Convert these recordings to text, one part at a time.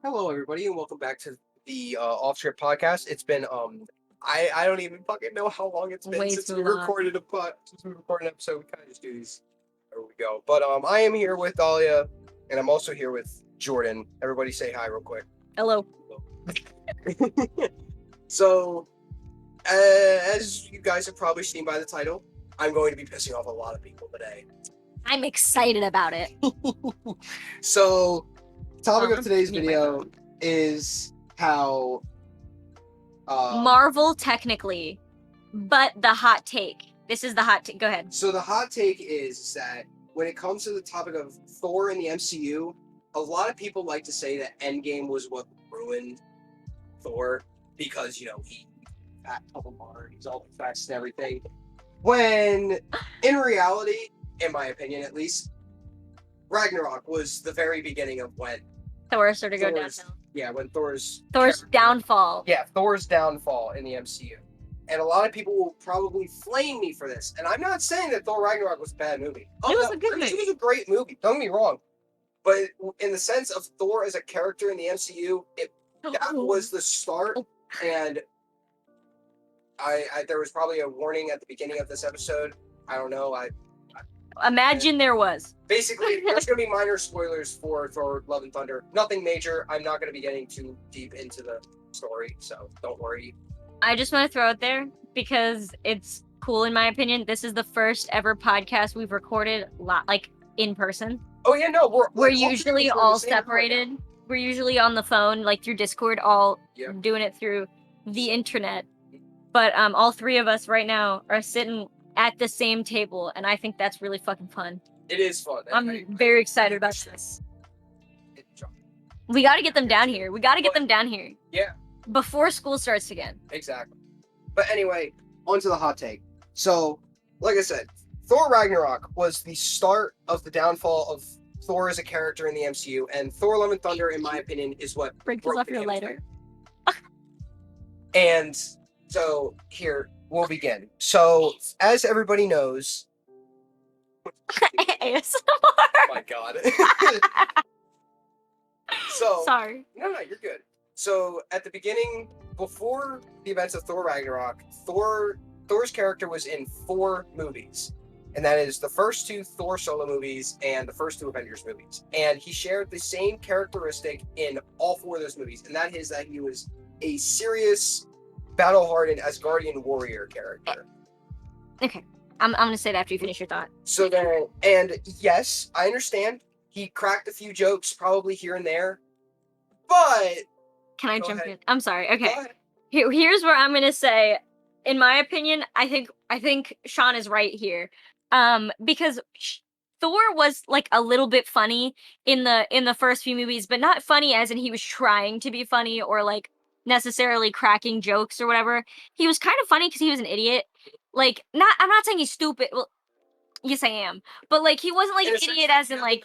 Hello, everybody, and welcome back to the Off Trip podcast. It's been I don't even fucking know how long it's been Way since too we long. recorded since we recorded an episode. We kind of just do these where we go. But I am here with Dahlia, and I'm also here with Jordan. Everybody, say hi real quick. Hello. So, as you guys have probably seen by the title, I'm going to be pissing off a lot of people today. I'm excited about it. So, topic of I'm today's mute my video is how Marvel, technically, but the hot take. This is the hot take. Go ahead. So the hot take is that when it comes to the topic of Thor in the MCU, a lot of people like to say that Endgame was what ruined Thor because he fat couple bar, he's all fast and everything. When in reality, in my opinion at least, Ragnarok was the very beginning of when Thor started to go Thor's- downhill. yeah, when Thor's downfall. Yeah, Thor's downfall in the MCU. And a lot of people will probably flame me for this. And I'm not saying that Thor Ragnarok was a bad movie. It was a good movie. It was a great movie. Don't get me wrong. But in the sense of Thor as a character in the MCU, that was the start. And I there was probably a warning at the beginning of this episode. I don't know. Imagine there was. Basically, there's going to be minor spoilers for Thor Love and Thunder. Nothing major. I'm not going to be getting too deep into the story, so don't worry. I just want to throw it there because it's cool in my opinion. This is the first ever podcast we've recorded like in person. Oh yeah, no, we're usually all separated. We're usually on the phone, like through Discord, all doing it through the internet. But all three of us right now are sitting at the same table, and I think that's really fucking fun. It is fun. I'm very excited about this. We got to get them down here. Yeah. Before school starts again. Exactly. But anyway, on to the hot take. So, like I said, Thor Ragnarok was the start of the downfall of Thor as a character in the MCU, and Thor Love and Thunder, in my opinion, is what broke off your lighter. And so here we'll begin. So, as everybody knows, ASMR. Oh my god. So sorry. No, you're good. So at the beginning, before the events of Thor Ragnarok, Thor's character was in 4 movies. And that is the first 2 Thor solo movies and the first 2 Avengers movies. And he shared the same characteristic in all 4 of those movies. And that is that he was a serious, battle-hardened Asgardian warrior character. Okay. I'm going to say that after you finish your thought. So then, and yes, I understand. He cracked a few jokes probably here and there. But... Can I jump in? I'm sorry. Okay. Here's where I'm going to say, in my opinion, I think Sean is right here. Because Thor was like a little bit funny in the first few movies, but not funny as in he was trying to be funny or like necessarily cracking jokes or whatever. He was kind of funny because he was an idiot. Like, I'm not saying he's stupid. Well, yes, I am. But like, he wasn't like an idiot as in like,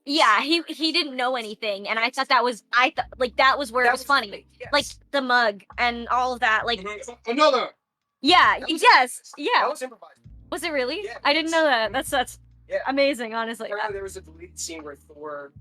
yeah, he didn't know anything, and I thought that was that was where it was funny. Yes. Like the mug and all of that. Like another. Yeah. Yes. Yeah. That was improvised. Was it really? Yeah, I didn't know that. That's yeah. Amazing, honestly. Apparently there was a deleted scene where Thor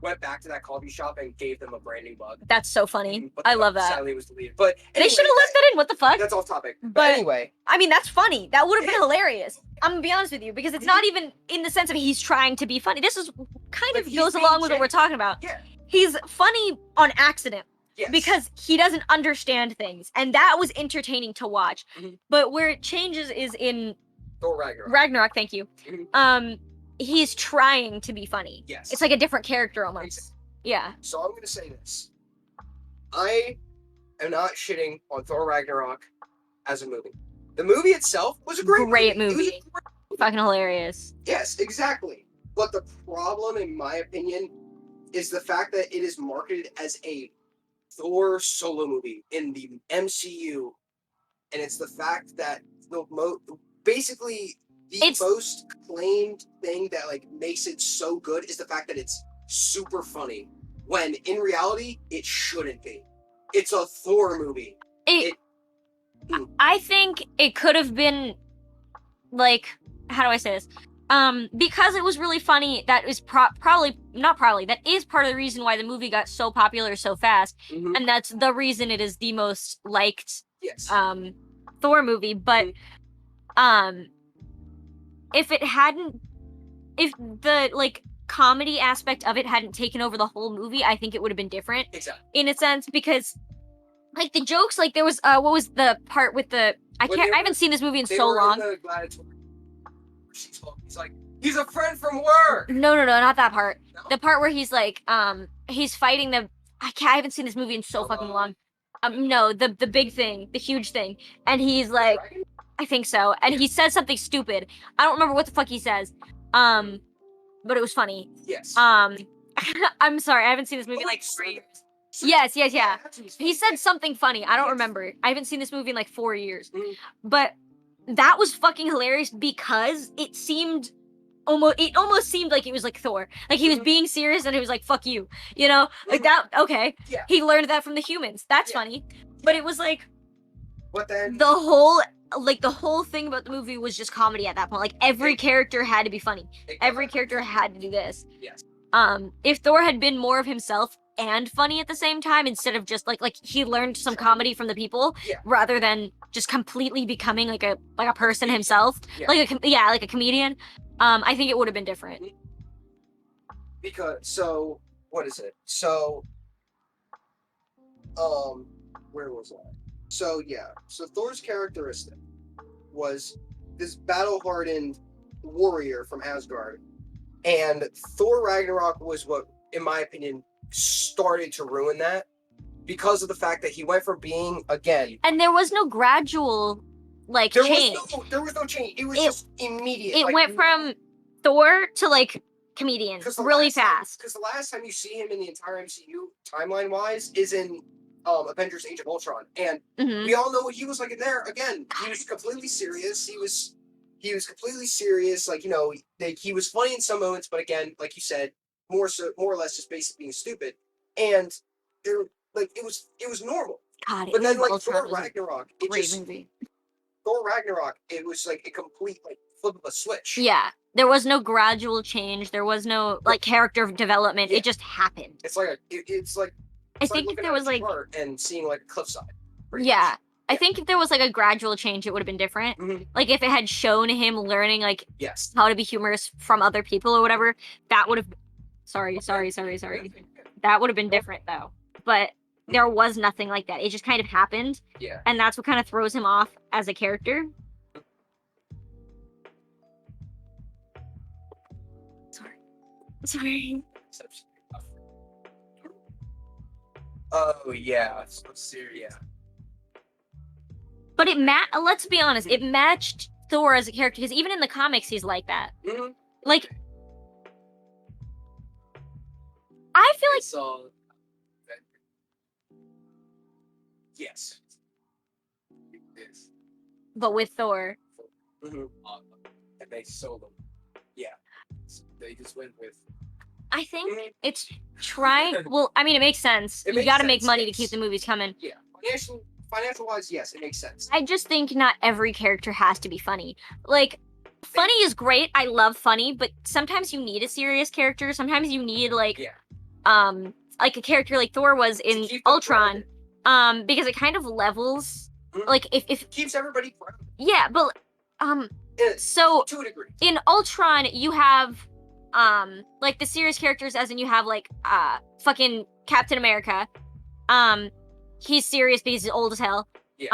went back to that coffee shop and gave them a brand new mug. That's so funny. I love that. Sadly, it was deleted. But anyway, they should have left that in. What the fuck? That's off topic. But anyway, I mean, that's funny. That would have been hilarious. I'm gonna be honest with you because it's not even in the sense of he's trying to be funny. This is kind of goes along with what we're talking about. Yeah. He's funny on accident. Yes. Because he doesn't understand things, and that was entertaining to watch. Mm-hmm. But where it changes is in Thor Ragnarok. Ragnarok, thank you. Mm-hmm. He's trying to be funny. Yes. It's like a different character almost. Exactly. Yeah. So I'm gonna say this. I am not shitting on Thor Ragnarok as a movie. The movie itself was a great movie. It was a great movie. Fucking hilarious. Yes, exactly. But the problem, in my opinion, is the fact that it is marketed as a Thor solo movie in the MCU, and it's the fact that basically the most claimed thing that like makes it so good is the fact that it's super funny, when in reality it shouldn't be. It's a Thor movie. I think it could have been like, how do I say this? because it was really funny, that is probably not probably that is part of the reason why the movie got so popular so fast, and that's the reason it is the most liked Thor movie. But if it hadn't, if the like comedy aspect of it hadn't taken over the whole movie, I think it would have been different. Exactly. In a sense, because like the jokes, like there was what was the part with the I haven't seen this movie in so long. He's like, he's a friend from work. No, not that part. No? The part where he's like, he's fighting the. I haven't seen this movie in so fucking long. No, the big thing, the huge thing, and he's like, I think so, and he says something stupid. I don't remember what the fuck he says. But it was funny. Yes. I'm sorry, I haven't seen this movie in like 3 years. Yes. He said something funny. I don't remember. I haven't seen this movie in like 4 years. But that was fucking hilarious because it almost seemed like it was like Thor. Like he was being serious and he was like, fuck you. You know? Like that, okay. Yeah. He learned that from the humans. That's funny. But it was like But then the whole thing about the movie was just comedy at that point. Like every character had to be funny. Every character had to do this. Yes. If Thor had been more of himself and funny at the same time, instead of just like he learned some comedy from the people, rather than just completely becoming like a person himself, like a comedian. I think it would have been different. Because what is it? Where was I? So Thor's characteristic was this battle-hardened warrior from Asgard, and Thor Ragnarok was what, in my opinion, started to ruin that, because of the fact that he went from being, again, and there was no gradual change. There was no change. It was just immediate. It went from Thor to comedian really fast. Because the last time you see him in the entire MCU timeline-wise is in Avengers: Age of Ultron, and we all know what he was like in there. Again, he was completely serious. He was completely serious. He was funny in some moments, but again, like you said, more or less just basically being stupid. And there, it was normal. God, but then Thor Ragnarok, it was like a complete flip of a switch. Yeah. There was no gradual change. There was no character development. It just happened. It's like I think if there was and seeing a cliffside. Yeah. I think if there was a gradual change, it would have been different. Like if it had shown him learning how to be humorous from other people or whatever, that would have. Sorry. That would have been different though. But there was nothing like that. It just kind of happened. Yeah. And that's what kind of throws him off as a character. Sorry. Oh yeah, so serious. But let's be honest, it matched Thor as a character, because even in the comics he's like that. I feel like yes. But with Thor. And they sold them. Yeah. So they just went with. I think it's trying. Well, I mean, it makes sense. You got to make money to keep the movies coming. Yeah, financial wise, yes, it makes sense. I just think not every character has to be funny. Funny is great. I love funny, but sometimes you need a serious character. Sometimes you need a character like Thor was in Ultron, because it kind of levels. If it keeps everybody grounded. Yeah, but so to a degree. In Ultron, you have the serious characters, as in you have fucking Captain America. He's serious because he's old as hell. Yeah.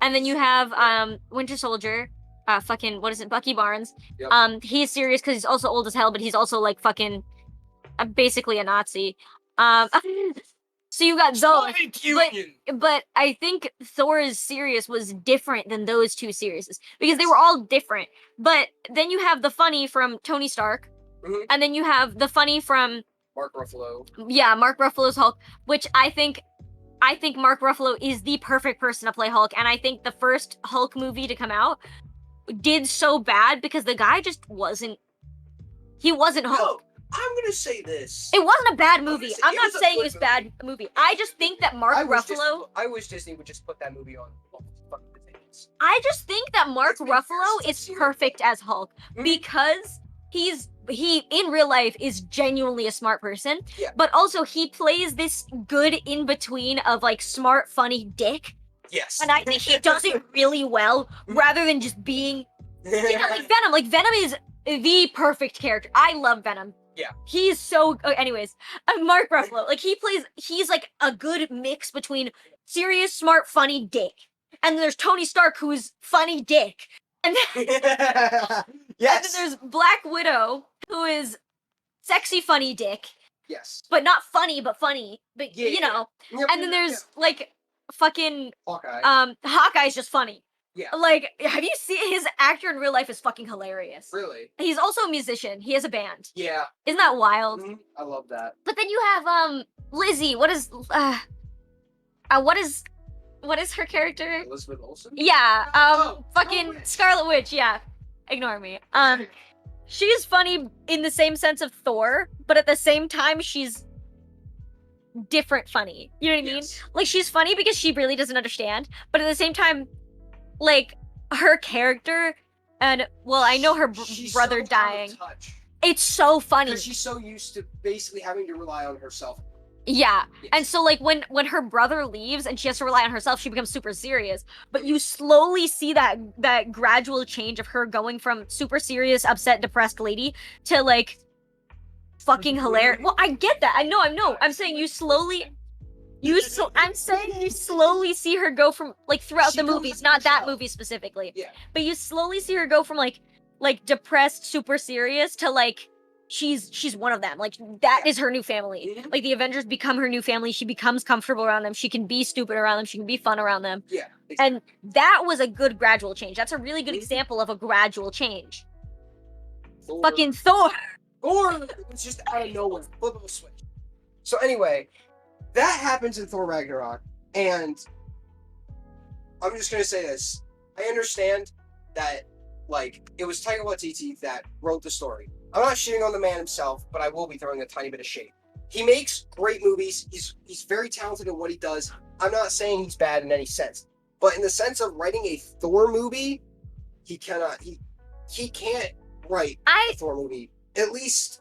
And then you have Winter Soldier, fucking what is it, Bucky Barnes. Yep. He's serious because he's also old as hell, but he's also fucking basically a Nazi. So you got those, but I think Thor's serious was different than those two seriouses, because they were all different. But then you have the funny from Tony Stark, and then you have the funny from Mark Ruffalo. Yeah, Mark Ruffalo's Hulk, which I think Mark Ruffalo is the perfect person to play Hulk, and I think the first Hulk movie to come out did so bad because the guy just wasn't. He wasn't Hulk. No. I'm gonna say this. It wasn't a bad movie. I'm not saying it's a bad movie. I just think that Mark Ruffalo. I wish Disney would just put that movie on. I just think that Mark Let's be Ruffalo fair, is sincere. perfect as Hulk because he in real life is genuinely a smart person. Yeah. But also he plays this good in between of like smart, funny dick. Yes. And I think he does it really well, rather than just being like Venom. Like Venom is the perfect character. I love Venom. Yeah. He's so. Anyways, Mark Ruffalo, like he's like a good mix between serious, smart, funny dick, and then there's Tony Stark who's funny dick, and then, Yes. and then there's Black Widow who is sexy, funny dick, Yes. but not funny, but funny, but Yeah, you know. Yep, And then there's like fucking Hawkeye. Hawkeye's just funny. Yeah. Like, have you seen his actor in real life is fucking hilarious. Really? He's also a musician. He has a band. Yeah. Isn't that wild? I love that. But then you have Lizzie. What is her character? Elizabeth Olsen? Yeah, Oh, fucking Witch. Scarlet Witch, yeah. Ignore me. She's funny in the same sense of Thor, but at the same time she's different funny. You know what I mean? Yes. Like she's funny because she really doesn't understand, but at the same time, like her character and well, I know her She's brother so out of dying. touch. It's so funny. Because she's so used to basically having to rely on herself. Yeah. Yes. And so like when her brother leaves and she has to rely on herself, she becomes super serious. But you slowly see that gradual change of her going from super serious, upset, depressed lady to like fucking hilarious. Well, I get that. I know. I'm saying you slowly I'm saying you slowly see her go from like throughout She the goes movies, into not that herself. movie specifically. Yeah. But you slowly see her go from like depressed, super serious to like she's one of them. Like that is her new family. Mhm. Like the Avengers become her new family. She becomes comfortable around them. She can be stupid around them. She can be fun around them. Yeah. And that was a good gradual change. That's a really good Mhm. example of a gradual change. Thor. Fucking Thor. Thor was just out of nowhere. Flip of a switch. So anyway, that happens in Thor Ragnarok, and I'm just gonna say this. I understand that like it was Taika Waititi that wrote the story. I'm not shitting on the man himself, but I will be throwing a tiny bit of shade. He makes great movies. He's very talented in what he does. I'm not saying he's bad in any sense, but in the sense of writing a Thor movie, he can't write a Thor movie, at least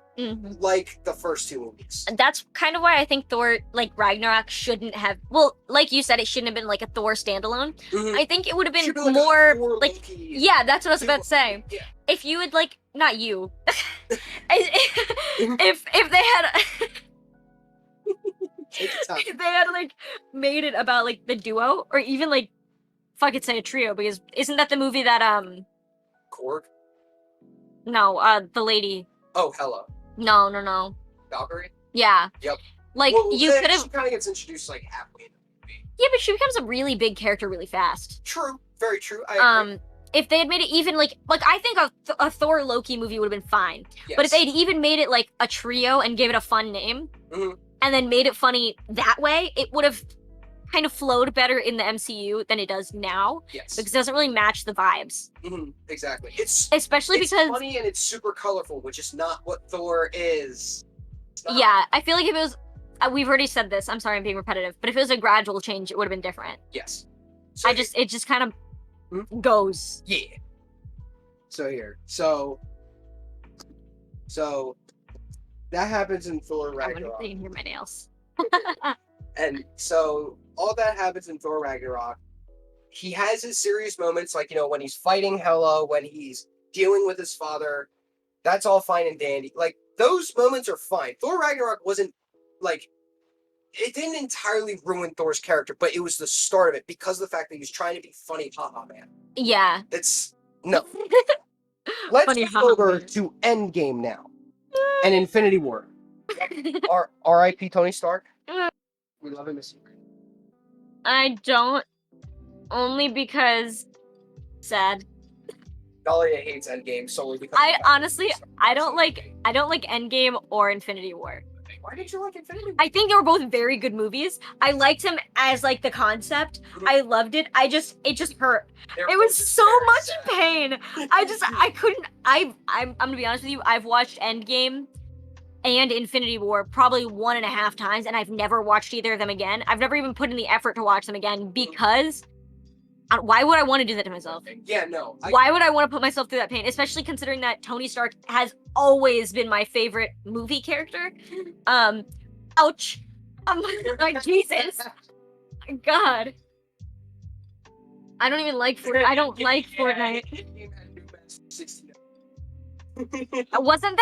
like the first two movies. And that's kind of why I think Thor, like Ragnarok, shouldn't have. Well, like you said, it shouldn't have been like a Thor standalone. I think it would have been Should've been more a Thor like, Loki yeah, that's what I was about to say. Yeah. If you had like, not you, if they had, Take your time. if they had like made it about like the duo, or even like, fucking say a trio, because isn't that the movie that Korg? no, the lady. Oh, Hela. No. Valkyrie? Yeah. Yep. Like Well, you could have. She kind of gets introduced like halfway in the movie. Yeah, but she becomes a really big character really fast. True. Very true. I agree. If they had made it even like I think a Thor Loki movie would have been fine. Yes. But if they'd even made it like a trio and gave it a fun name, and then made it funny that way, it would have kind of flowed better in the MCU than it does now. Yes. Because it doesn't really match the vibes. Exactly. It's Especially because funny and it's super colorful, which is not what Thor is. Yeah, I feel like if it was, we've already said this. I'm sorry, I'm being repetitive, but if it was a gradual change, it would have been different. Yes. So it just kind of goes. Yeah. So here, so that happens in Thor Ragnarok. You can hear my nails. And so all that happens in Thor Ragnarok. He has his serious moments, like, when he's fighting Hela, when he's dealing with his father. That's all fine and dandy. Like, those moments are fine. Thor Ragnarok wasn't, like, it didn't entirely ruin Thor's character, but it was the start of it because of the fact that he was trying to be funny, haha, man. Yeah. No. Let's Funny, go over to Endgame now. And Infinity War. R.I.P. Tony Stark. We love him as secret. I don't. Only because sad. Dahlia hates Endgame solely because I honestly don't like Endgame or Infinity War. Why did you like Infinity War? I think they were both very good movies. I liked him as like the concept. I loved it. It just hurt. It was so much pain. I couldn't. I'm gonna be honest with you. I've watched Endgame and Infinity War probably 1.5 times, and I've never watched either of them again. I've never even put in the effort to watch them again because Why would I want to do that to myself? Yeah, no. Why would I want to put myself through that pain? Especially considering that Tony Stark has always been my favorite movie character. Ouch. Like, Jesus. God. I don't even like Fortnite. I don't like Fortnite. Wasn't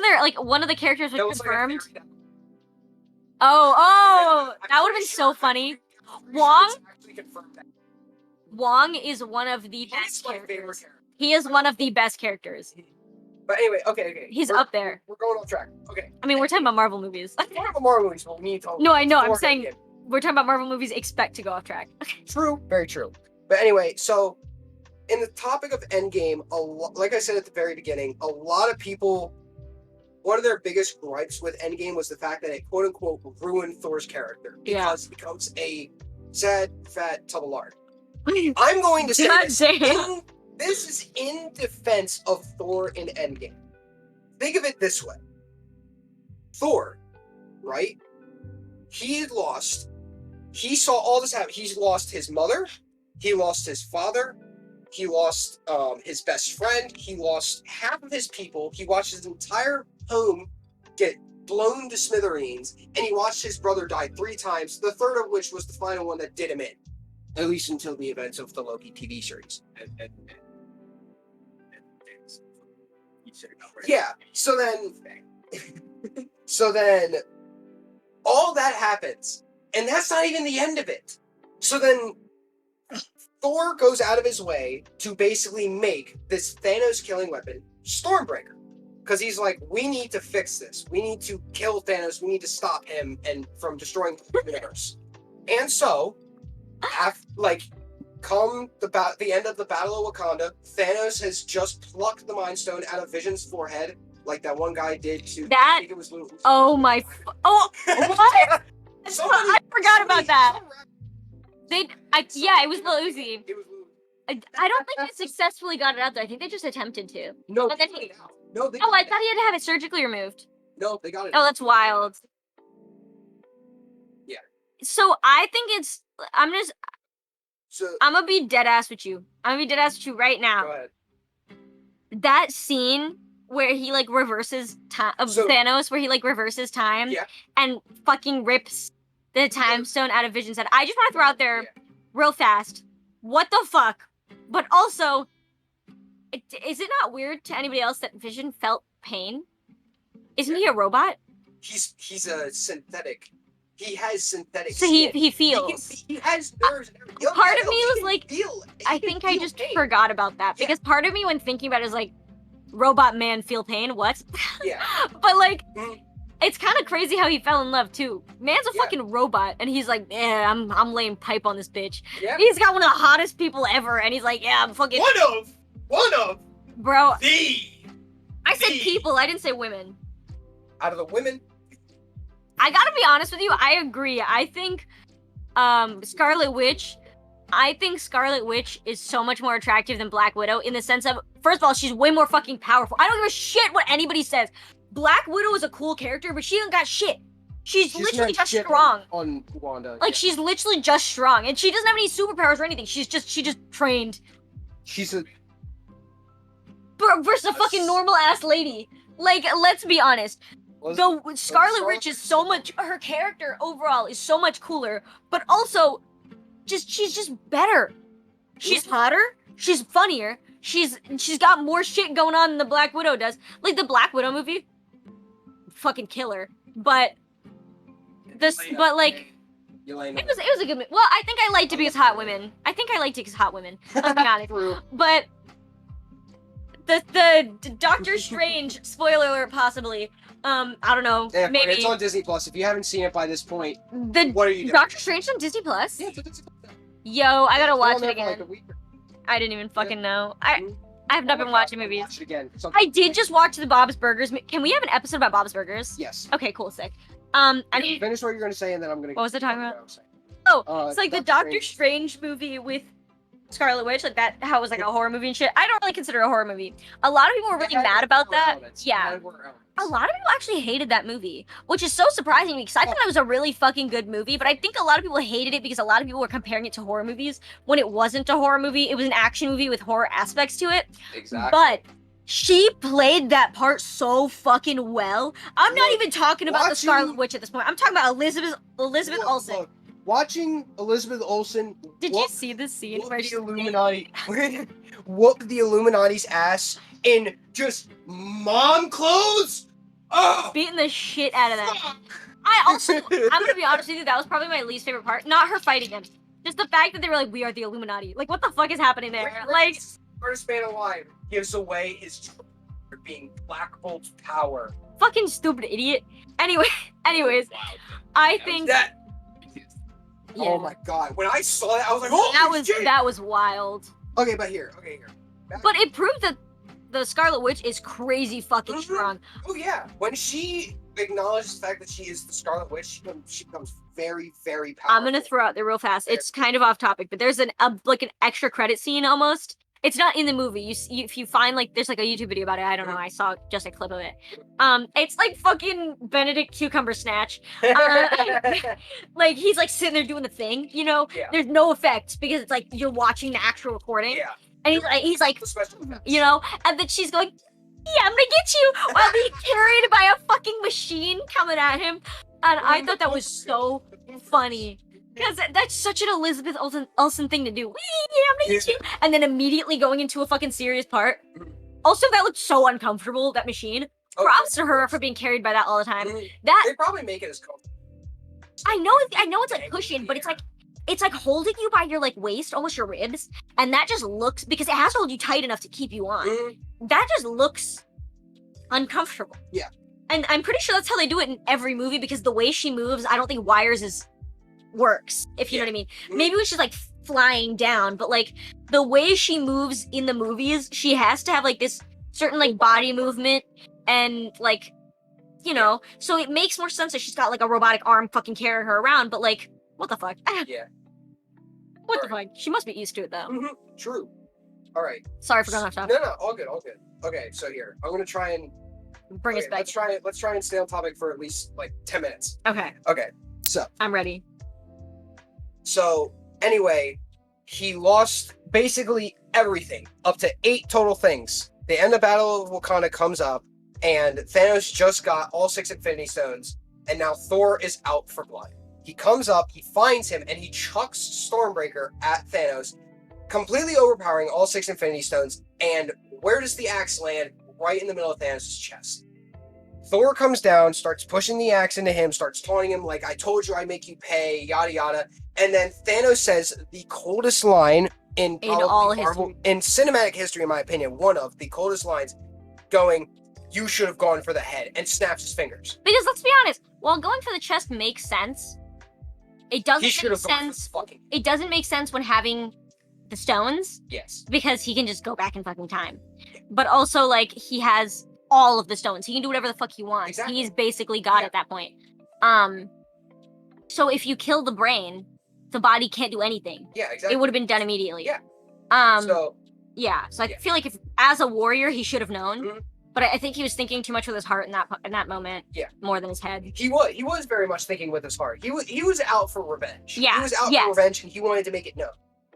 there like one of the characters was confirmed? Like oh, that would have been so funny. Wong is one of the best characters. He is one of the best characters. But anyway, okay. He's up there. We're going off track. Okay. I mean, we're talking about Marvel movies. We're talking about Marvel movies, but we need to. No, I know. I'm saying we're talking about Marvel movies. Expect to go off track. True. Very true. But anyway, so in the topic of Endgame, like I said at the very beginning, a lot of people, one of their biggest gripes with Endgame was the fact that it quote unquote ruined Thor's character because he becomes a sad, fat tub of lard. I'm going to say this is in defense of Thor in Endgame. Think of it this way. Thor, right? He saw all this happen. He's lost his mother. He lost his father. He lost his best friend. He lost half of his people. He watched his entire home get blown to smithereens. And he watched his brother die 3 times, the third of which was the final one that did him in. At least until the events of the Loki TV series. Yeah, so then all that happens, and that's not even the end of it. So then Thor goes out of his way to basically make this Thanos killing weapon Stormbreaker. Because he's like, we need to fix this. We need to kill Thanos. We need to stop him and from destroying the universe. And so, come the end of the Battle of Wakanda, Thanos has just plucked the Mind Stone out of Vision's forehead, like that one guy did to. That. I think it was Luke. Oh my! What? I forgot about that. Yeah, it was Lil Uzi. It was Luke. I don't think they successfully got it out there. I think they just attempted to. No, but then they got it out. No, they. Oh, I thought he had to have it surgically removed. No, they got it. Oh, that's wild. Yeah. So I think it's. I'm gonna be dead ass with you. I'm gonna be dead ass with you right now. Go ahead. That scene where he like reverses time of Thanos, where he like reverses time and fucking rips the time stone out of Vision's head. I just want to throw out there real fast. What the fuck? But also, is it not weird to anybody else that Vision felt pain? Isn't he a robot? He's a synthetic. He has synthetic so skin. he feels. He has nerves and everything. Part of me was like, I think I just forgot about that. Because part of me when thinking about it is like, robot man feel pain? What? Yeah. But like, it's kind of crazy how he fell in love too. Man's a fucking robot, and he's like, yeah, I'm laying pipe on this bitch. Yeah. He's got one of the hottest people ever, and he's like, yeah, I'm fucking. One of. Bro. I said the. people. I didn't say women. Out of the women. I gotta be honest with you. I agree. I think, Scarlet Witch. I think Scarlet Witch is so much more attractive than Black Widow in the sense of, first of all, she's way more fucking powerful. I don't give a shit what anybody says. Black Widow is a cool character, but she ain't got shit. She's literally just strong. On Wanda. Like, she's literally just strong. And she doesn't have any superpowers or anything. She just trained. She's a... Versus a fucking normal-ass lady. Like, let's be honest. Scarlet Witch is so much... Her character overall is so much cooler, but also... she's just better. She's hotter. She's funnier. She's got more shit going on than the Black Widow does. Like the Black Widow movie, fucking killer. But it was a good movie. Well, I think I liked it because hot women. Let's be honest. But the Doctor Strange spoiler alert, possibly. I don't know. Yeah, maybe it's on Disney Plus. If you haven't seen it by this point, what are you doing? Doctor Strange on Disney Plus? Yeah, it's on Disney Plus. Yo, I gotta watch it again. Like a week. I didn't even fucking know. I have not been watching movies. Watch it again. I did just watch the Bob's Burgers. Can we have an episode about Bob's Burgers? Yes. Okay, cool, sick. Finish what you're gonna say, and then I'm gonna. What was I talking about? Oh, it's like the Doctor Strange movie with Scarlet Witch, like that, how it was like a horror movie and shit. I don't really consider it a horror movie. A lot of people were really mad about that. Yeah. A lot of people actually hated that movie, which is so surprising because I thought it was a really fucking good movie, but I think a lot of people hated it because a lot of people were comparing it to horror movies when it wasn't a horror movie. It was an action movie with horror aspects to it. Exactly. But she played that part so fucking well. I'm not even talking about the Scarlet Witch at this point. I'm talking about Elizabeth Olsen. Look, watching Elizabeth Olsen. Did you see this scene where the Illuminati whoop the Illuminati's ass in just mom clothes? Oh, beating the shit out of that. I'm gonna be honest with you, that was probably my least favorite part. Not her fighting him. Just the fact that they were like, we are the Illuminati. Like, what the fuck is happening there? Like, first man alive gives away his for being Black Bolt's power. Fucking stupid idiot. Anyways, I think that. Yeah. Oh my god! When I saw that, I was like, "Oh, that was wild." Okay, but here. But it proved that the Scarlet Witch is crazy fucking strong. Oh yeah, when she acknowledges the fact that she is the Scarlet Witch, she becomes very, very powerful. I'm gonna throw out there real fast. It's kind of off topic, but there's an extra credit scene almost. It's not in the movie. If you find like there's like a YouTube video about it. I don't know. I saw just a clip of it. It's like fucking Benedict Cucumber Snatch. Like he's like sitting there doing the thing. You know, there's no effects because it's like you're watching the actual recording. Yeah. And he's like, you know, and then she's going, yeah, I'm gonna get you, while being carried by a fucking machine coming at him. And I thought that was so funny. Because that's such an Elizabeth Olsen thing to do. Yeah, I'm gonna get you. And then immediately going into a fucking serious part. Also, that looked so uncomfortable, that machine. Props to her for being carried by that all the time. That they probably make it as comfortable. I know it's like cushion, but it's like holding you by your like waist, almost your ribs, and that just looks, because it has to hold you tight enough to keep you on. That just looks uncomfortable. Yeah. And I'm pretty sure that's how they do it in every movie, because the way she moves, I don't think wires works, if you know what I mean. Maybe when she's like flying down, but like the way she moves in the movies, she has to have like this certain like body movement and like, you know, so it makes more sense that she's got like a robotic arm fucking carrying her around, but like, what the fuck? Yeah. What the fuck? She must be used to it though. True. All right. Sorry for going off topic. No, all good. Okay, so here, I'm gonna try and bring us back. Let's try and stay on topic for at least like 10 minutes. Okay. So I'm ready. So anyway, he lost basically everything, up to 8 total things. The end of Battle of Wakanda comes up, and Thanos just got all 6 Infinity Stones, and now Thor is out for blood. He comes up, he finds him, and he chucks Stormbreaker at Thanos, completely overpowering all 6 Infinity Stones, and where does the axe land? Right in the middle of Thanos' chest. Thor comes down, starts pushing the axe into him, starts taunting him like, I told you I'd make you pay, yada yada. And then Thanos says the coldest line in all history. In cinematic history, in my opinion, one of the coldest lines, going, you should have gone for the head, and snaps his fingers. Because let's be honest, while going for the chest makes sense, it doesn't make sense. It doesn't make sense when having the stones. Yes. Because he can just go back in fucking time. But also, like, he has all of the stones. He can do whatever the fuck he wants. Exactly. He's basically God at that point. So if you kill the brain, the body can't do anything. Yeah, exactly. It would have been done immediately. Yeah. So I feel like if as a warrior he should have known. But I think he was thinking too much with his heart in that moment. Yeah. More than his head. He was very much thinking with his heart. He was out for revenge. Yeah. He was out for revenge, and he wanted to make it known.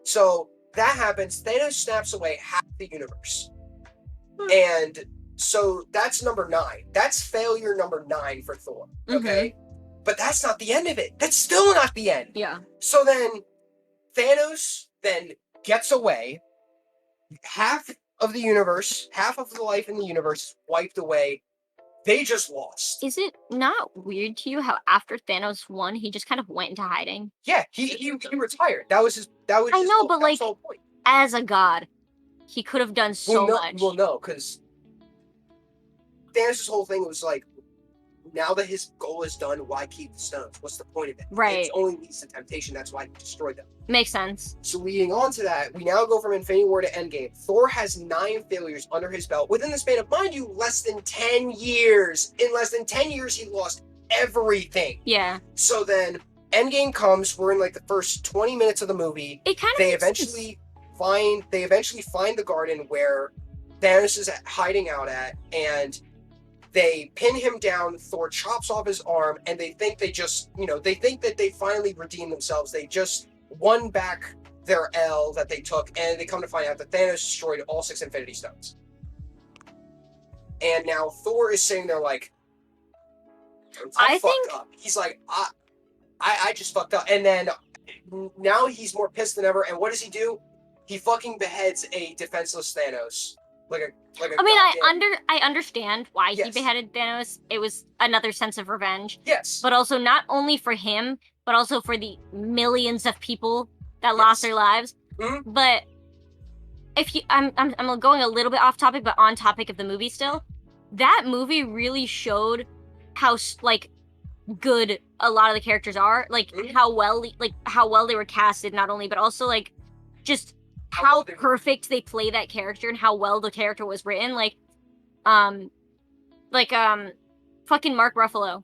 So that happens. Thanos snaps away half the universe. And so that's number 9. That's failure number 9 for Thor. Okay? But that's not the end of it. That's still not the end. Yeah. So then Thanos then gets away. Half of the universe, half of the life in the universe is wiped away. They just lost. Is it not weird to you how after Thanos won, he just kind of went into hiding? Yeah, he retired. That was his whole point. As a god, he could have done so much. Well, no, because Thanos' whole thing was like, now that his goal is done, why keep the stones? What's the point of it? Right. It only leads to temptation. That's why he destroyed them. Makes sense. So leading on to that, we now go from Infinity War to Endgame. Thor has 9 failures under his belt within the span of, mind you, less than 10 years. In less than 10 years, he lost everything. Yeah. So then Endgame comes. We're in like the first 20 minutes of the movie. It kind of they eventually eventually find the garden where Thanos is hiding out at, and they pin him down. Thor chops off his arm, and they think that they finally redeemed themselves. They just won back their L that they took, and they come to find out that Thanos destroyed all 6 Infinity Stones. And now Thor is sitting there like, I fucked up. He's like, I just fucked up. And then now he's more pissed than ever. And what does he do? He fucking beheads a defenseless Thanos. I understand why he beheaded Thanos. It was another sense of revenge. Yes. But also not only for him, but also for the millions of people that lost their lives. Mm-hmm. But I'm going a little bit off topic, but on topic of the movie still. That movie really showed how good a lot of the characters are, how well they were casted, not only, but also just how perfect they play that character and how well the character was written. Fucking Mark Ruffalo.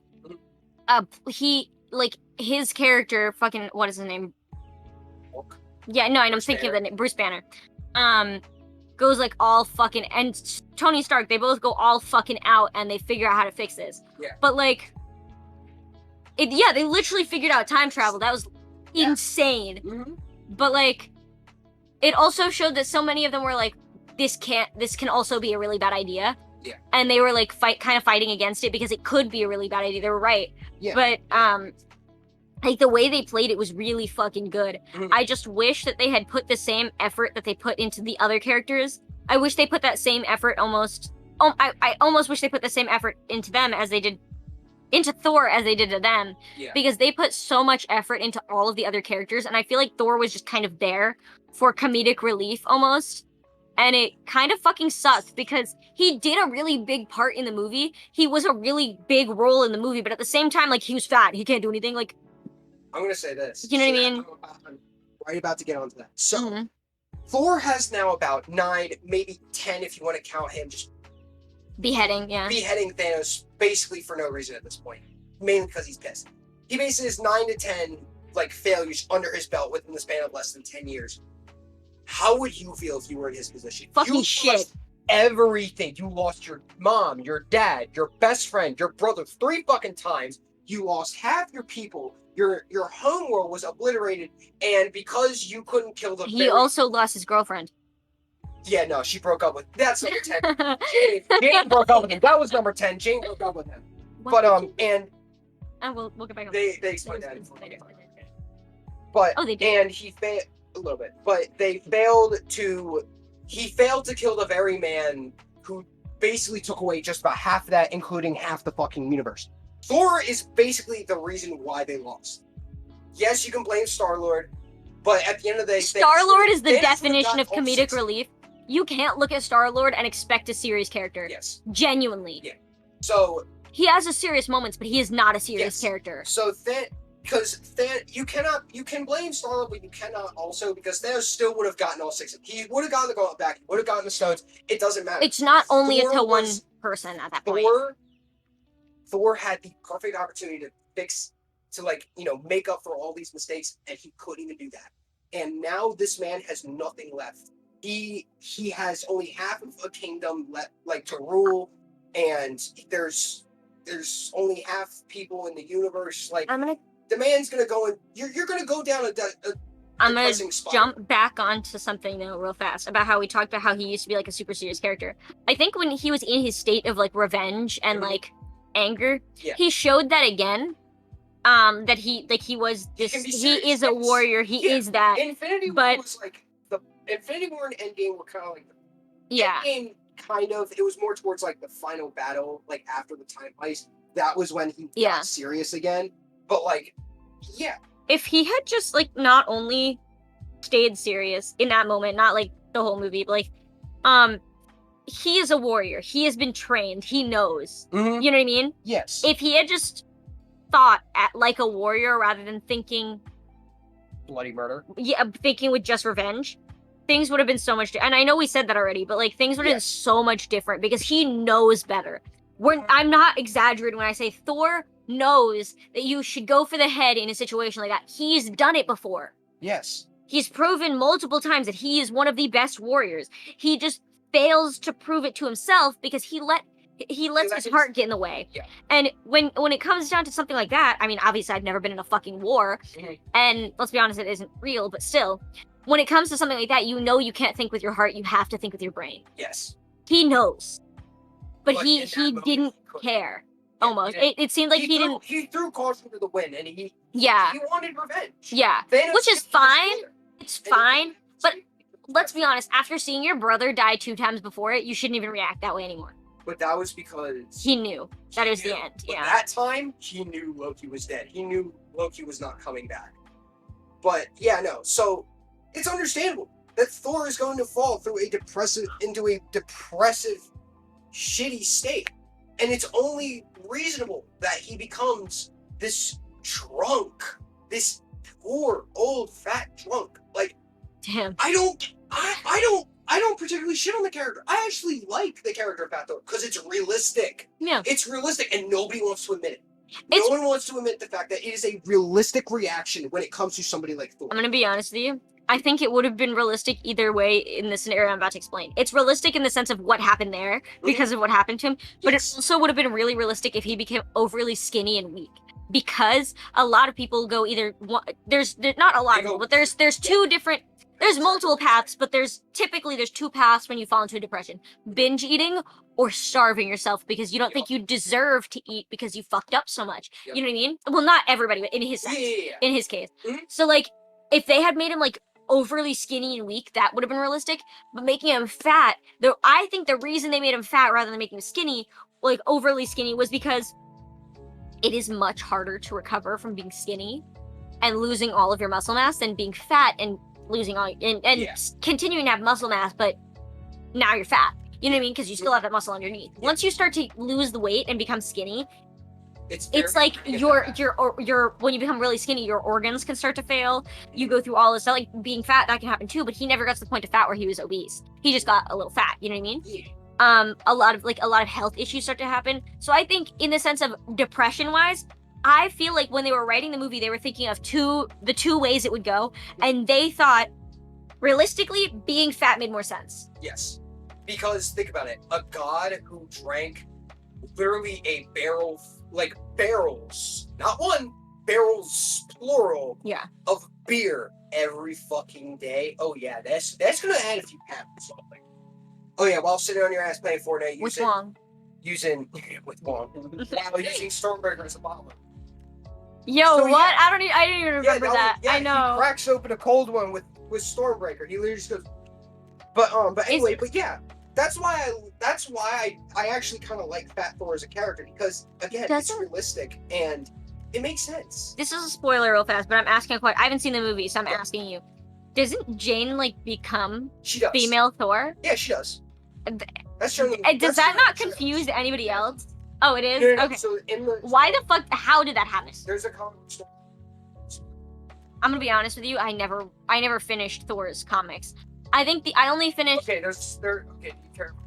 He his character, fucking, what is his name? Yeah, no, I'm thinking of the name, Bruce Banner. Goes all fucking, and Tony Stark, they both go all fucking out and they figure out how to fix this. Yeah. But they literally figured out time travel. That was insane. Mm-hmm. But it also showed that so many of them were this can also be a really bad idea. Yeah. And they were kind of fighting against it because it could be a really bad idea. They were right. Yeah. But the way they played it was really fucking good. Mm-hmm. I just wish that they had put the same effort that they put into the other characters. I wish they put that same effort I almost wish they put the same effort into them as they did into Thor as they did to them. Yeah. Because they put so much effort into all of the other characters, and I feel like Thor was just kind of there for comedic relief almost. And it kind of fucking sucked because he did a really big part in the movie. He was a really big role in the movie, but at the same time, he was fat. He can't do anything. I'm gonna say this. You know what I mean? I'm right about to get onto that. So, Thor has now about 9, maybe 10, if you want to count him, just beheading Thanos basically for no reason at this point, mainly because he's pissed. He basically has 9 to 10 failures under his belt within the span of less than 10 years. How would you feel if you were in his position? Fucking shit. Lost everything. You lost your mom, your dad, your best friend, your brother 3 fucking times. You lost half your people. Your home world was obliterated, and because you couldn't kill the he also lost his girlfriend. Yeah, no, she broke up with. That's number 10. Jane broke up with him. That was number 10. Jane broke up with him. What and we'll get back on. They explained that. But they did. And he failed a little bit. But they failed to. He failed to kill the very man who basically took away just about half of that, including half the fucking universe. Thor is basically the reason why they lost. Yes, you can blame Star-Lord, but at the end of the day, Star-Lord is the definition of comedic relief. You can't look at Star-Lord and expect a serious character. Yes. Genuinely. Yeah. So he has a serious moments, but he is not a serious character. So you can blame Star-Lord, but you cannot also, because Thanos still would have gotten all 6. He would have gotten the gauntlet back. He would have gotten the stones. It doesn't matter. It's not only to one person at that point. Thor had the perfect opportunity to make up for all these mistakes, and he couldn't even do that. And now this man has nothing left. He has only half of a kingdom left, to rule, and there's only half people in the universe. The man's gonna go and you're gonna go down I'm gonna jump back onto something though real fast about how we talked about how he used to be a super serious character. I think when he was in his state of revenge and anger, he showed that again. That he was this. He is a warrior. He is that. Infinity War was the Infinity War and Endgame were kind of Endgame kind of. It was more towards the final battle, after the time heist. That was when he got serious again. But if he had just not only stayed serious in that moment, not the whole movie, but he is a warrior. He has been trained. He knows. Mm-hmm. You know what I mean? Yes. If he had just thought like a warrior rather than thinking bloody murder. Yeah, thinking with just revenge, things would have been so much and I know we said that already, but things would have been so much different because he knows better. I'm not exaggerating when I say Thor knows that you should go for the head in a situation like that. He's done it before. Yes. He's proven multiple times that he is one of the best warriors. He just fails to prove it to himself because he lets his heart get in the way. Yeah. And when it comes down to something like that, I mean, obviously I've never been in a fucking war, and let's be honest, it isn't real, but still, when it comes to something like that, you know you can't think with your heart, you have to think with your brain. Yes. He knows. But But he in that moment, didn't he couldn't. care. Yeah, Almost. he didn't. It seemed like he didn't. He threw caution to the wind, and he wanted revenge. Yeah. Thanos Which is killed his fine. brother. It's And he- fine. But let's be honest, after seeing your brother die 2 times before it, you shouldn't even react that way anymore. But that was because He knew that it was the end. But Yeah. that time, he knew Loki was dead. He knew Loki was not coming back. But yeah, no. So it's understandable that Thor is going to fall into a depressive, shitty state, and it's only reasonable that he becomes this drunk, this poor old fat drunk. Like, Damn. I don't particularly shit on the character. I actually like the character of Fat Thor because it's realistic. Yeah. It's realistic, and nobody wants to admit it. No one wants to admit the fact that it is a realistic reaction when it comes to somebody like Thor. I'm gonna be honest with you. I think it would have been realistic either way in the scenario I'm about to explain. It's realistic in the sense of what happened there because of what happened to him, but it also would have been really realistic if he became overly skinny and weak. Because a lot of people go either there's not a lot of people, but there's two different. There's multiple paths, but there's 2 paths when you fall into a depression: binge eating or starving yourself because you don't think you deserve to eat because you fucked up so much. You know what I mean? Well, not everybody, but in his sense, in his case. So like, if they had made him like overly skinny and weak, that would have been realistic. But making him fat, though, I think the reason they made him fat rather than making him skinny, like overly skinny, was because it is much harder to recover from being skinny and losing all of your muscle mass than being fat and losing all and continuing to have muscle mass, but now you're fat. You know what I mean? Because you still have that muscle underneath. Once you start to lose the weight and become skinny, it's like your when you become really skinny, your organs can start to fail. You go through all this stuff. Like being fat, that can happen too. But he never got to the point of fat where he was obese. He just got a little fat. You know what I mean? A lot of health issues start to happen. So I think in the sense of depression wise, I feel like when they were writing the movie, they were thinking of the two ways it would go, and they thought realistically being fat made more sense. Yes, because think about it: a god who drank literally a barrel, like barrels, not one, barrels plural, of beer every fucking day. Oh yeah, that's gonna add a few pounds. Something. Oh yeah, while sitting on your ass playing Fortnite, using Stormbreaker as a bottle. Yo, so, what? Yeah. I didn't even remember that. Yeah, I know. He cracks open a cold one with Stormbreaker. He literally just goes. But anyway, but yeah, that's why I actually kind of like Fat Thor as a character because again, it's realistic and it makes sense. This is a spoiler real fast, but I'm asking a question. I haven't seen the movie, so I'm asking you. Doesn't Jane like become female Thor? Yeah, she does. Does that not confuse anybody else? Oh, it is? No, okay. So why the fuck? How did that happen? There's a comic story. I'm gonna be honest with you. I never finished Thor's comics. I think I only finished. Okay, be careful.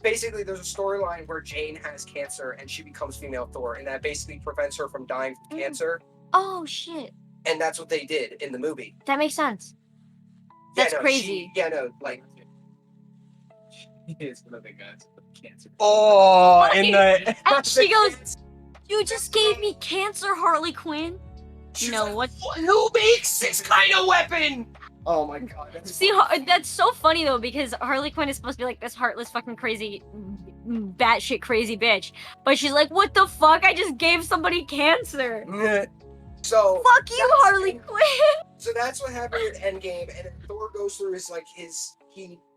Basically, there's a storyline where Jane has cancer and she becomes female Thor, and that basically prevents her from dying from cancer. Oh shit! And that's what they did in the movie. That makes sense. That's crazy. He is one of the guys with cancer. Oh, and she goes, "You just gave me cancer, Harley Quinn." You know what? Who makes this kind of weapon? Oh my god. That's so funny though, because Harley Quinn is supposed to be like this heartless, fucking crazy, batshit crazy bitch, but she's like, "What the fuck? I just gave somebody cancer." So fuck you, Harley Quinn. So that's what happened with Endgame, and Thor goes through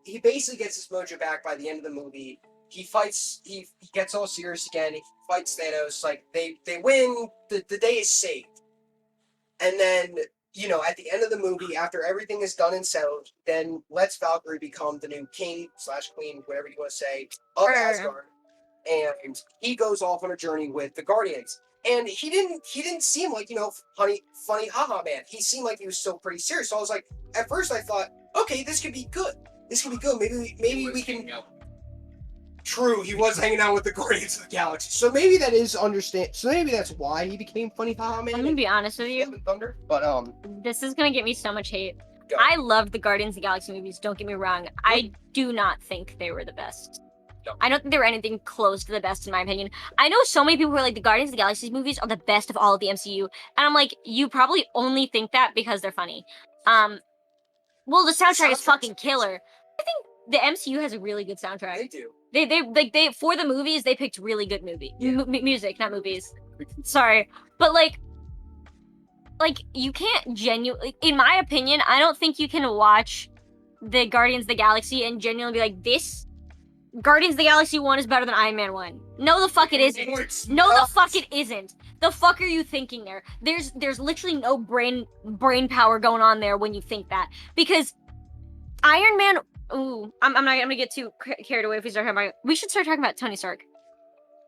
he basically gets his mojo back by the end of the movie. He fights. He gets all serious again. He fights Thanos. Like they win. The day is saved. And then at the end of the movie, after everything is done and settled, then lets Valkyrie become the new king/queen, whatever you want to say, of Asgard. And he goes off on a journey with the Guardians. And he didn't seem like funny haha man. He seemed like he was still pretty serious. So I was like, at first I thought, okay, this could be good. Maybe we can. True, he was hanging out with the Guardians of the Galaxy. So maybe that is understand. So maybe that's why he became Funny Haha Man. I'm gonna be honest with you. Love and Thunder, but this is gonna get me so much hate. Go. I loved the Guardians of the Galaxy movies. Don't get me wrong. I do not think they were the best. No. I don't think they were anything close to the best in my opinion. I know so many people who are like the Guardians of the Galaxy movies are the best of all of the MCU, and I'm like, you probably only think that because they're funny. Well, the soundtrack is fucking killer. I think the MCU has a really good soundtrack. They do. They for the movies they picked really good music, not movies. Sorry, but like you can't genuinely, in my opinion, I don't think you can watch the Guardians of the Galaxy and genuinely be like, this Guardians of the Galaxy 1 is better than Iron Man 1. No, the fuck it isn't. No, the fuck it isn't. The fuck are you thinking there? There's literally no brain power going on there when you think that. Because Iron Man, ooh, I'm not gonna get too carried away if we start talking about, we should start talking about Tony Stark.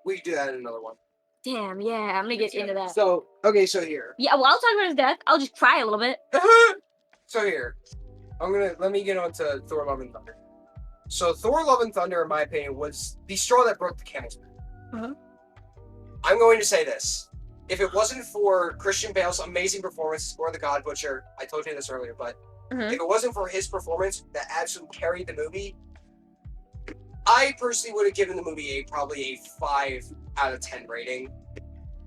We can do that in another one. Damn, yeah, I'm gonna get into that. So, okay, so here. Yeah, well, I'll talk about his death. I'll just cry a little bit. So here, let me get on to Thor Love and Thunder. So Thor Love and Thunder, in my opinion, was the straw that broke the camel's back. Uh-huh. I'm going to say this. If it wasn't for Christian Bale's amazing performance or the God Butcher, I told you this earlier, but if it wasn't for his performance that absolutely carried the movie, I personally would have given the movie probably a 5 out of 10 rating.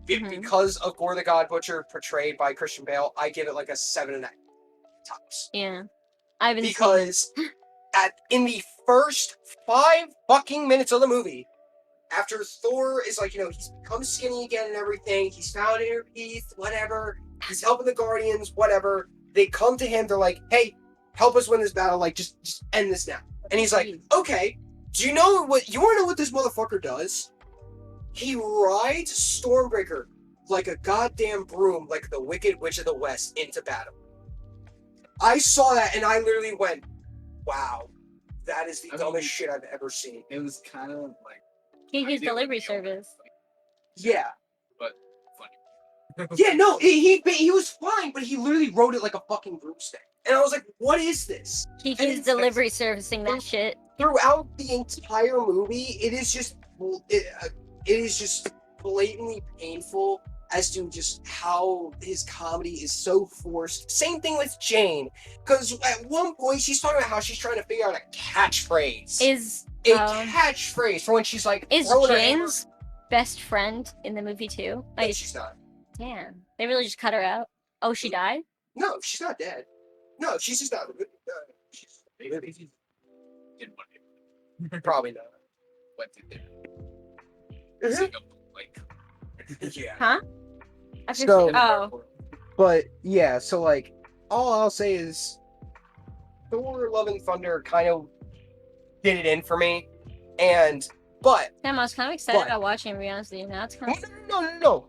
Because of Gore the God Butcher portrayed by Christian Bale, I give it like a 7.5 tops. Yeah. I haven't because in the first 5 fucking minutes of the movie, after Thor is like, he's become skinny again and everything, he's found inner peace, whatever, he's helping the Guardians, whatever, they come to him, they're like, hey, help us win this battle, like, just end this now. And he's like, okay, do you want to know what this motherfucker does? He rides Stormbreaker like a goddamn broom, like the Wicked Witch of the West, into battle. I saw that and I literally went, wow, that is the dumbest shit I've ever seen. It was kind of like his delivery service. Yeah. But funny. Yeah, no, he was fine, but he literally rode it like a fucking broomstick. And I was like, what is this? Kiki's delivery servicing that shit. Throughout the entire movie, it is just blatantly painful as to just how his comedy is so forced. Same thing with Jane, because at one point she's talking about how she's trying to figure out a catchphrase. Catchphrase for when she's like, is Jane's best friend in the movie too? No, she's not. Damn, they really just cut her out. Oh, she died? No, she's not dead. No, she's just not. Maybe didn't want to. Probably not. Went through there. Yeah. Huh? But yeah, so like, all I'll say is, Thor: Love and Thunder kind of did it in for me, but Damn, I was kind of excited about watching it, to be honest with you. Now it's kind of... No.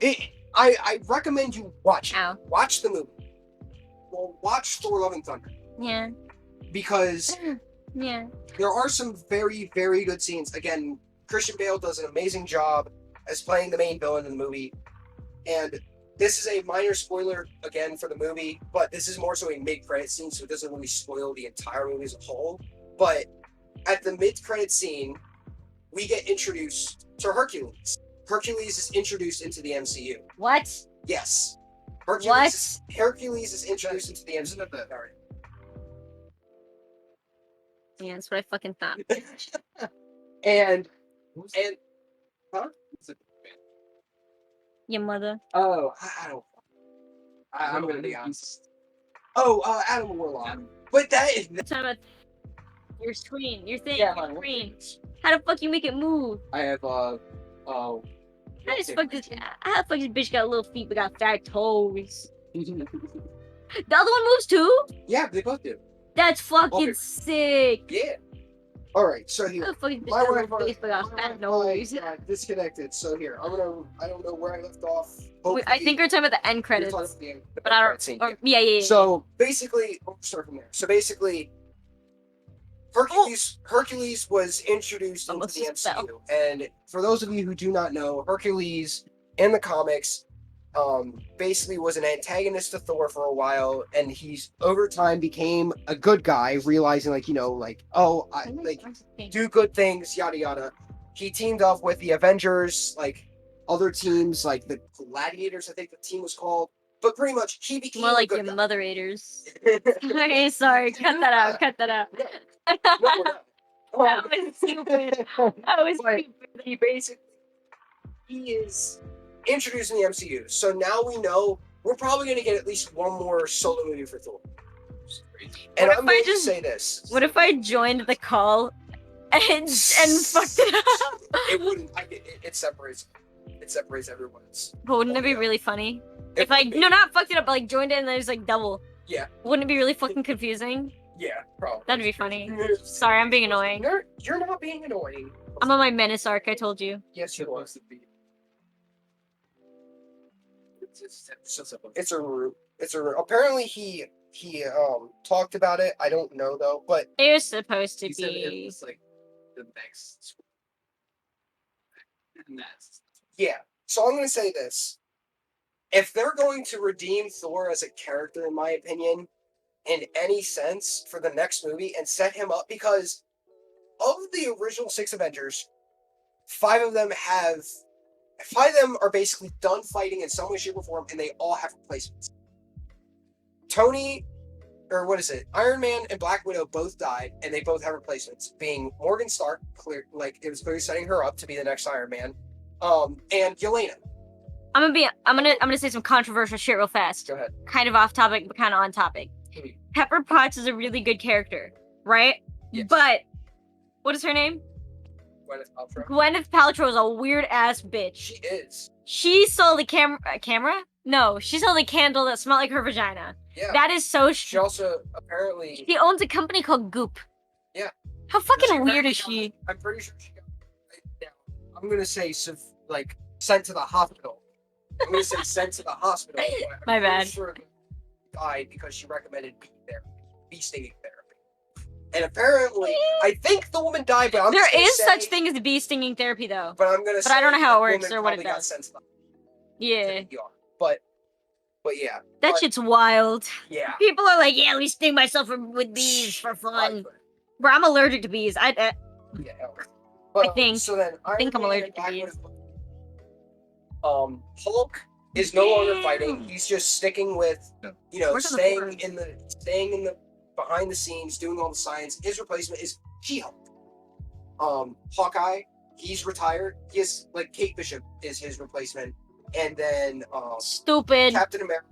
I recommend you watch it. Ow. Watch the movie. Well, watch Thor: Love and Thunder. Yeah. Because yeah, there are some very, very good scenes. Again, Christian Bale does an amazing job as playing the main villain in the movie, and this is a minor spoiler again for the movie, but this is more so a mid-credit scene, so it doesn't really spoil the entire movie as a whole. But at the mid-credit scene, we get introduced to Hercules. Hercules is introduced into the MCU. What? Yes. Hercules is introduced into the MCU. Yeah, that's what I fucking thought. and huh? Your mother. Oh, I don't. I'm gonna be honest. Oh, Adam Warlock. But that is. Talking about your screen, your thing, Yeah, your screen. How the fuck you make it move? I have How the fuck this bitch got little feet but got fat toes? The other one moves too? Yeah, they both do. That's fucking sick. Yeah. All right, so How here. the fuck this bitch My got wife little face but got fat nose? disconnected. So here, I don't know where I left off. Wait, I think we're talking about the end credits. But I don't. Scene. Yeah. So basically, we'll start from there. So basically, Hercules was introduced into the MCU, and for those of you who do not know, Hercules in the comics, basically was an antagonist to Thor for a while, and he's over time became a good guy, realizing do good things, yada yada. he teamed up with the Avengers, like other teams, like the Gladiators, I think the team was called. But pretty much, he became More like a your good motherators. Okay, sorry. Cut that out. Cut that out. guy. No, we're not. That was stupid. That was But stupid. he basically he is introduced in the MCU. So now we know we're probably going to get at least one more solo movie for Thor. And What I'm if I going to just- say this. What if I joined the call and fucked it up? It wouldn't. It separates. It separates everyone's. But wouldn't it be audio. really funny? It If I would be. no, not fucked it up, but like joined it and there's like double. Yeah. Wouldn't it be really fucking confusing? Yeah, probably. That'd be funny. Sorry, I'm being annoying. You're not being annoying. I'm on my menace arc. I told you. Yes, you are. Supposed to be. It's a root. It's a root. Apparently he talked about it. I don't know though, but It was supposed to He said it be. was like the next school. And that's yeah. So I'm gonna say this. If they're going to redeem Thor as a character, in my opinion, in any sense for the next movie and set him up, because of the original 6 Avengers, 5 of them are basically done fighting in some way, shape, or form, and they all have replacements. Iron Man and Black Widow both died, and they both have replacements, being Morgan Stark, like it was clearly setting her up to be the next Iron Man, and Yelena. I'm gonna say some controversial shit real fast. Go ahead. Kind of off topic, but kind of on topic. Mhm. Pepper Potts is a really good character, right? Yes. But what is her name? Gwyneth Paltrow. Gwyneth Paltrow is a weird ass bitch. She is. She saw the camera? No, she saw the candle that smelled like her vagina. Yeah. That is so. She also apparently. She owns a company called Goop. Yeah. How fucking She weird apparently is she? I'm pretty sure she got. I'm gonna say sent to the hospital. I'm gonna say sent to the hospital. but I'm My pretty bad. Sure died because she recommended bee stinging therapy. And apparently, I think the woman died, but I'm There just gonna is say, such thing as bee stinging therapy, though. But I'm gonna. But I don't know say how it the works woman or what it probably got does. sent to the Yeah, ER. But yeah. that but, shit's wild. Yeah. People are like, yeah, let me sting myself with bees for fun. Bro, I'm allergic to bees. Yeah. But, I think- So then, Iron think I'm Man allergic and to Black bees. Widow- Hulk is no longer fighting. He's just sticking with, Where's the staying board? in the behind the scenes, doing all the science. His replacement is She-Hulk. Hawkeye, he's retired. He is like Kate Bishop is his replacement, and then Stupid. Captain America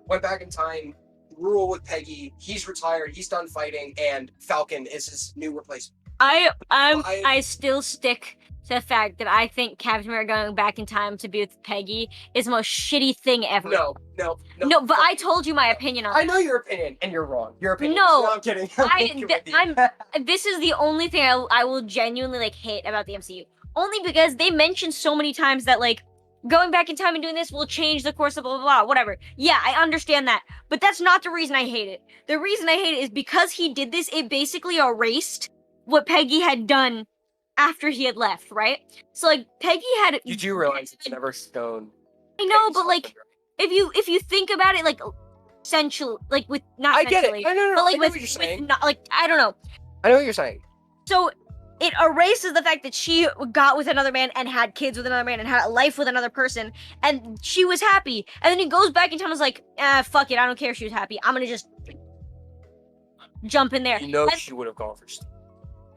went back in time, rule with Peggy. He's retired. He's done fighting, and Falcon is his new replacement. I still stick to the fact that I think Captain America going back in time to be with Peggy is the most shitty thing ever. No. No, but I told you my opinion on I it. know your opinion, and you're wrong. Your opinion. No, I'm kidding. I'm This is the only thing I will genuinely like hate about the MCU. Only because they mentioned so many times that like going back in time and doing this will change the course of blah blah blah, whatever. Yeah, I understand that. But that's not the reason I hate it. The reason I hate it is because he did this, it basically erased what Peggy had done after he had left, right? So like Peggy had You do realize it's never stone. I know, but like if you think about it, like essentially, like with not I get it. essentially, No. but like I know with, what you're saying. with not like I don't know. I know what you're saying. So it erases the fact that she got with another man and had kids with another man and had a life with another person, and she was happy. And then he goes back in time and is like, fuck it, I don't care if she was happy. I'm gonna just jump in there. You know And- she would have gone for.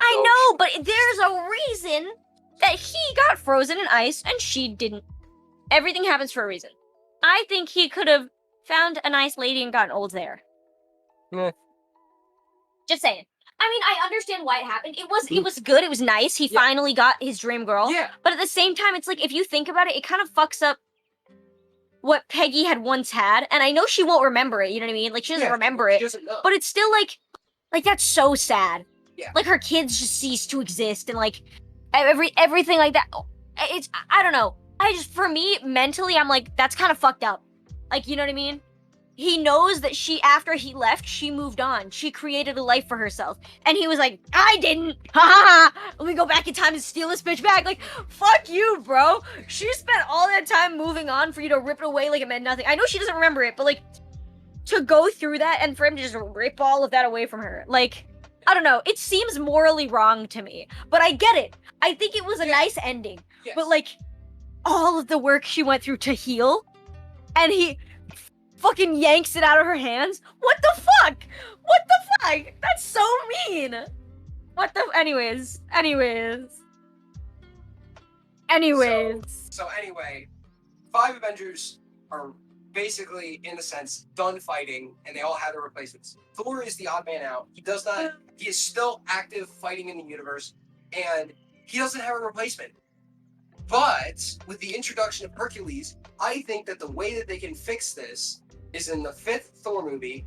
I know, but there's a reason that he got frozen in ice and she didn't. Everything happens for a reason. I think he could have found a nice lady and gotten old there. Yeah. Just saying. I mean, I understand why it happened. It was good. It was nice. He Yeah. finally got his dream girl. Yeah. But at the same time, it's like if you think about it, it kind of fucks up what Peggy had once had. And I know she won't remember it. You know what I mean? Like she doesn't remember She it. doesn't know. But it's still like that's so sad. Yeah. Like her kids just cease to exist and like everything like that. It's I don't know. For me mentally, I'm like that's kind of fucked up. Like you know what I mean? He knows that after he left, she moved on. She created a life for herself, and he was like, I didn't. Ha ha ha. Let me go back in time and steal this bitch back. Like fuck you, bro. She spent all that time moving on for you to rip it away like it meant nothing. I know she doesn't remember it, but like to go through that and for him to just rip all of that away from her, like. I don't know. It seems morally wrong to me, but I get it. I think it was a nice ending. Yes. But like, all of the work she went through to heal, and he fucking yanks it out of her hands. What the fuck? What the fuck? That's so mean. What the? Anyways. So anyway, 5 Avengers are basically, in a sense, done fighting, and they all have their replacements. Thor is the odd man out. He does not. He is still active fighting in the universe, and he doesn't have a replacement. But with the introduction of Hercules, I think that the way that they can fix this is in the 5th Thor movie.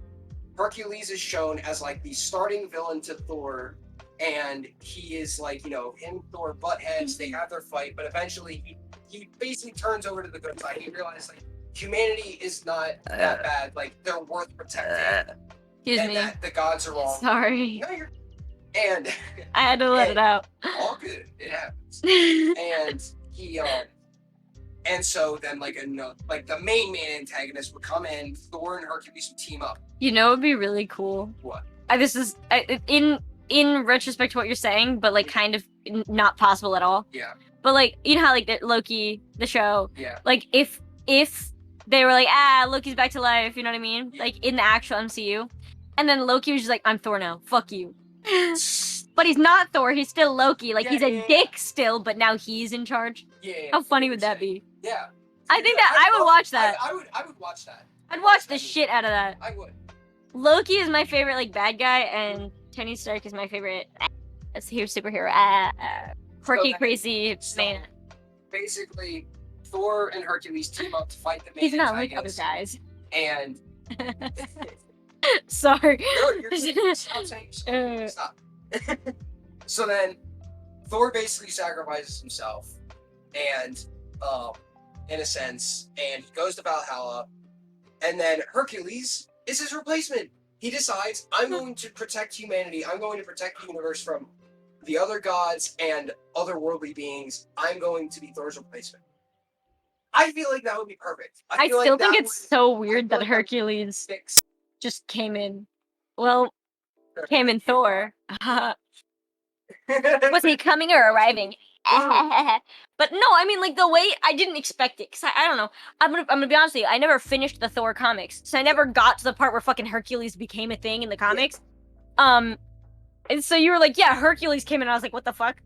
Hercules is shown as like the starting villain to Thor, and he is like, him and Thor butt heads. They have their fight, but eventually he basically turns over to the good side. He realizes like humanity is not that bad. Like they're worth protecting. Excuse me. That the gods are wrong. Sorry. No, you're. And I had to let it out. All good. It happens. And he and so then like the main antagonist would come in. Thor and Hercules would team up. You know, it'd be really cool. What? This is in retrospect to what you're saying, but like kind of not possible at all. Yeah. But like, you know how like Loki, the show. Yeah. Like if they were like, Loki's back to life, you know what I mean? Yeah. Like in the actual MCU, and then Loki was just like, I'm Thor now. Fuck you. But he's not Thor. He's still Loki. Like he's a dick still, but now he's in charge. Yeah. How funny would that be? Yeah. I think that I would watch that. I would watch that. I'd watch the shit out of that. I would. Loki is my favorite like bad guy, and Tony Stark is my favorite superhero. Quirky, crazy man. Basically, Thor and Hercules team up to fight the main He's not like other antagonist. guys. And Sorry. no, you're stop saying so. Stop. So then, Thor basically sacrifices himself, and in a sense, and he goes to Valhalla, and then Hercules is his replacement. He decides, I'm going to protect humanity. I'm going to protect the universe from the other gods and otherworldly beings. I'm going to be Thor's replacement. I feel like that would be perfect. I feel still like think that it's would so weird that like Hercules fix. just came in. Well, came in Thor. Was he coming or arriving? But no, I mean, like, the way I didn't expect it, because I don't know. I'm gonna be honest with you, I never finished the Thor comics, so I never got to the part where fucking Hercules became a thing in the comics. And so you were like, yeah, Hercules came in, and I was like, what the fuck?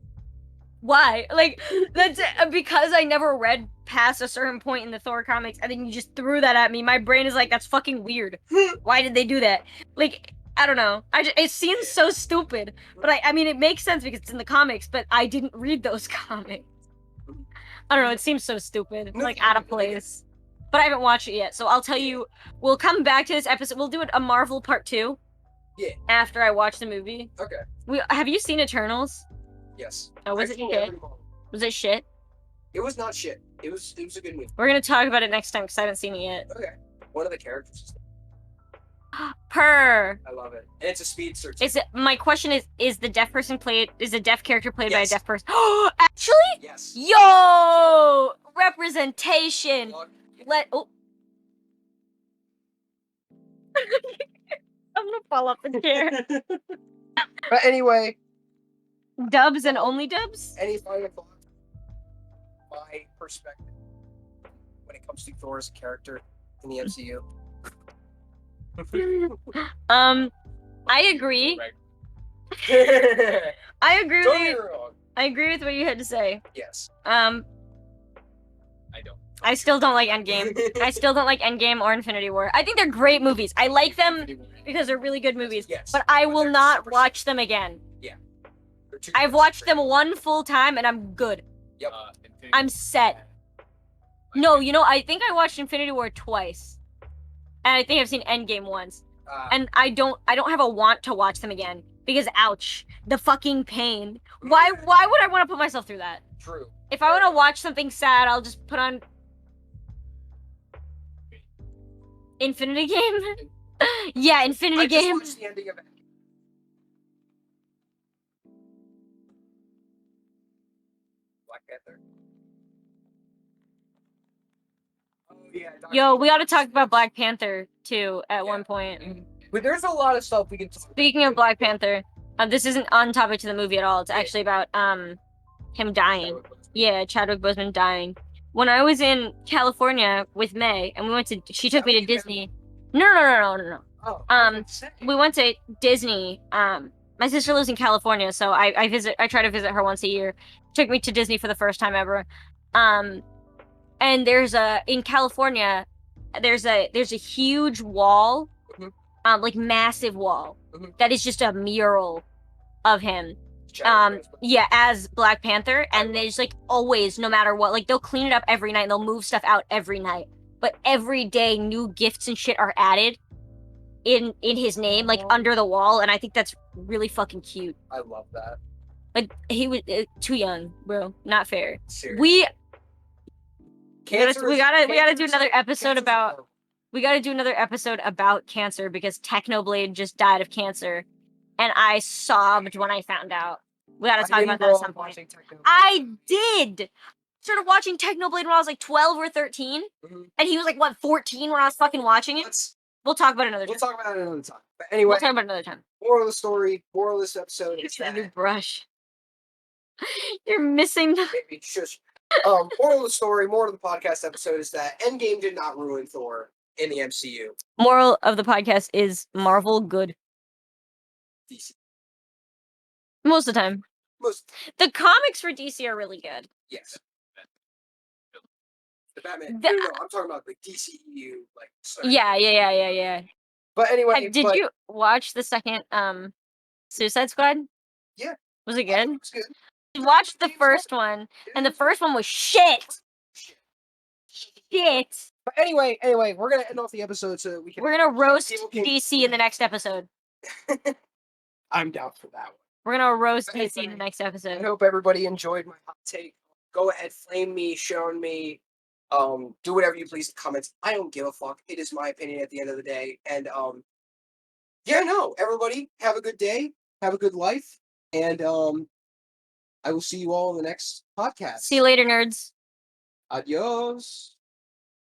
Why? Like, that's because I never read past a certain point in the Thor comics, and then you just threw that at me. My brain is like, that's fucking weird. Why did they do that? Like, I don't know. It seems so stupid, but I mean, it makes sense because it's in the comics, but I didn't read those comics. I don't know, it seems so stupid, like out of place. But I haven't watched it yet, so I'll tell you, we'll come back to this episode. We'll do a Marvel part 2. Yeah. After I watch the movie. Okay. Have you seen Eternals? Yes. Oh, was it shit? Was it shit? It was not shit. It was a good movie. We're gonna talk about it next time because I haven't seen it yet. Okay. One of the characters is Purr. I love it. And it's a speedster too. Is it? My question is the deaf person played? Is a deaf character played by a Yes. deaf person? Oh, actually? Yes. Yo, representation. Oh. I'm gonna fall off the chair. But anyway, Dubs and only dubs? any final thoughts? My perspective when it comes to Thor as a character in the MCU. I agree. Don't I agree get with me you. wrong. I agree with what you had to say. Yes. I don't. I still don't like Endgame. I still don't like Endgame or Infinity War. I think they're great movies. I like them because they're really good movies. Yes. But I But will they're not super watch them again. They're too I've watched them one full time and I'm good. Yep. I'm set. No, you know, I think I watched Infinity War twice. And I think I've seen Endgame once. And I don't have a want to watch them again. Because ouch. The fucking pain. Why would I want to put myself through that? True. If I want to watch something sad, I'll just put on Infinity Game. Yeah, Infinity I just Game. watched the ending of it. Black Panther. Oh yeah. Yo, we ought to talk about Black Panther too at one point. But there's a lot of stuff we can talk. Speaking of Black Panther, This isn't on topic to the movie at all. It's actually about him dying. Yeah, Chadwick Boseman dying. When I was in California with May, and we went to, she took me to Disney. No. Oh, We went to Disney. My sister lives in California, so I try to visit her once a year. Took me to Disney for the first time ever. And in California, there's a huge wall, like massive wall, that is just a mural of him. Yeah, as Black Panther, and there's like always, no matter what, like they'll clean it up every night and they'll move stuff out every night. But every day new gifts and shit are added in his name, like under the wall, and I think that's really fucking cute. I love that. Like he was too young, bro. Not fair. Seriously. We gotta do another episode about cancer because Technoblade just died of cancer, and I sobbed when I found out. We gotta talk about that at some point. I did. Started watching Technoblade when I was like 12 or 13, and he was like what 14 when I was fucking watching it. We'll talk about it another time. We'll talk about it another time. But anyway, we'll talk about it another time. Moral of the story, moral of this episode is that new brush. You're missing the maybe shush. Moral of the story, moral of the podcast episode is that Endgame did not ruin Thor in the MCU. Moral of the podcast is Marvel good. DC. Most of the time. Most. The comics for DC are really good. Yes. The Batman. No, I'm talking about the DCEU. Like. Sorry. Yeah. But anyway, did you watch the second Suicide Squad? Yeah. Was it good? It was good. I watched the first one, and the first one was shit. Shit. But anyway, we're gonna end off the episode so we're gonna roast DC in the next episode. I'm down for that one. We're gonna roast DC in the next episode. I hope everybody enjoyed my hot take. Go ahead, flame me, show me, do whatever you please in the comments. I don't give a fuck. It is my opinion at the end of the day. And everybody have a good day, have a good life, and I will see you all in the next podcast. See you later, nerds. Adios.